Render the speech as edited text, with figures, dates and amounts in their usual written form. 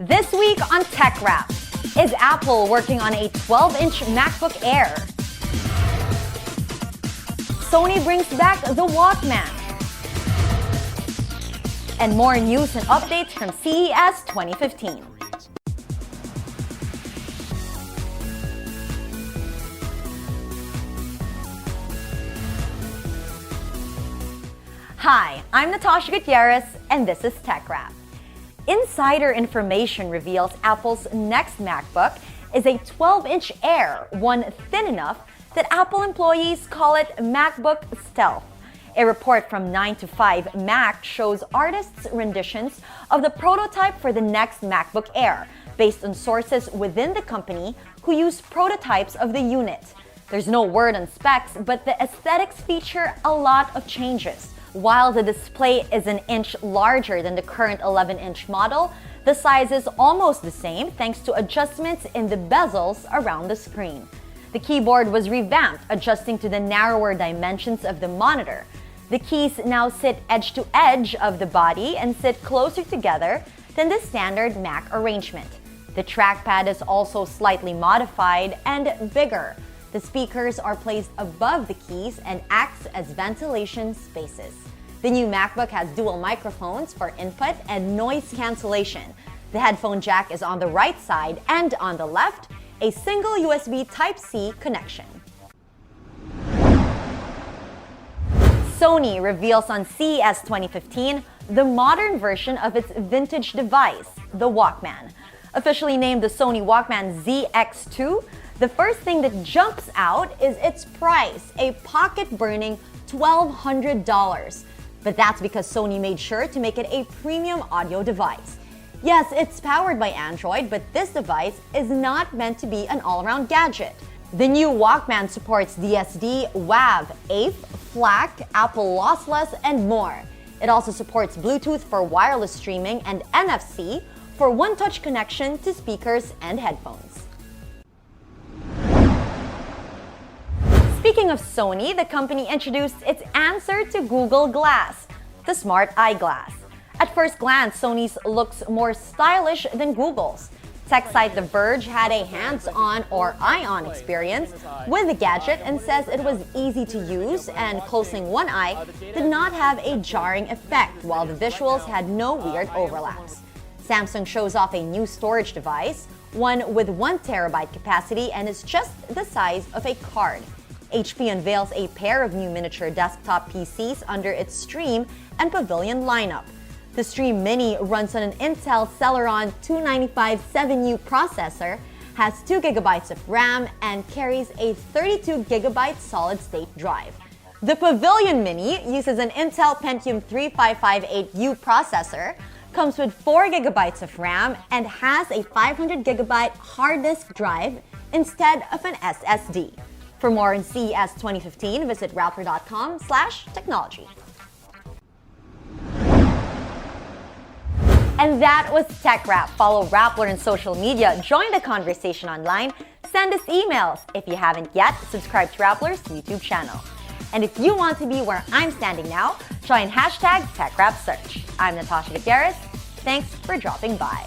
This week on TechRap, is Apple working on a 12-inch MacBook Air? Sony brings back the Walkman. And more news and updates from CES 2015. Hi, I'm Natashya Gutierrez, and this is TechRap. Insider information reveals Apple's next MacBook is a 12-inch Air, one thin enough that Apple employees call it MacBook Stealth. A report from 9 to 5 Mac shows artists' renditions of the prototype for the next MacBook Air, based on sources within the company who use prototypes of the unit. There's no word on specs, but the aesthetics feature a lot of changes. While the display is an inch larger than the current 11-inch model, the size is almost the same thanks to adjustments in the bezels around the screen. The keyboard was revamped, adjusting to the narrower dimensions of the monitor. The keys now sit edge to edge of the body and sit closer together than the standard Mac arrangement. The trackpad is also slightly modified and bigger. The speakers are placed above the keys and acts as ventilation spaces. The new MacBook has dual microphones for input and noise cancellation. The headphone jack is on the right side, and on the left, a single USB Type-C connection. Sony reveals on CES 2015 the modern version of its vintage device, the Walkman. Officially named the Sony Walkman ZX2, the first thing that jumps out is its price, a pocket-burning $1,200. But that's because Sony made sure to make it a premium audio device. Yes, it's powered by Android, but this device is not meant to be an all-around gadget. The new Walkman supports DSD, WAV, AVE, FLAC, Apple Lossless, and more. It also supports Bluetooth for wireless streaming and NFC for one-touch connection to speakers and headphones. Speaking of Sony, the company introduced its answer to Google Glass, the smart eyeglass. At first glance, Sony's looks more stylish than Google's. Tech site The Verge had a hands-on or eye-on experience with the gadget and says it was easy to use and closing one eye did not have a jarring effect, while the visuals had no weird overlaps. Samsung shows off a new storage device, one with 1 terabyte capacity and is just the size of a card. HP unveils a pair of new miniature desktop PCs under its Stream and Pavilion lineup. The Stream Mini runs on an Intel Celeron 295 7U processor, has 2 GB of RAM, and carries a 32 GB solid-state drive. The Pavilion Mini uses an Intel Pentium 3558U processor, comes with 4 GB of RAM, and has a 500 GB hard disk drive instead of an SSD. For more on CES 2015, visit Rappler.com/technology. And that was TechRap. Follow Rappler on social media, join the conversation online, send us emails. If you haven't yet, subscribe to Rappler's YouTube channel. And if you want to be where I'm standing now, join #TechRapSearch. I'm Natashya Gutierrez. Thanks for dropping by.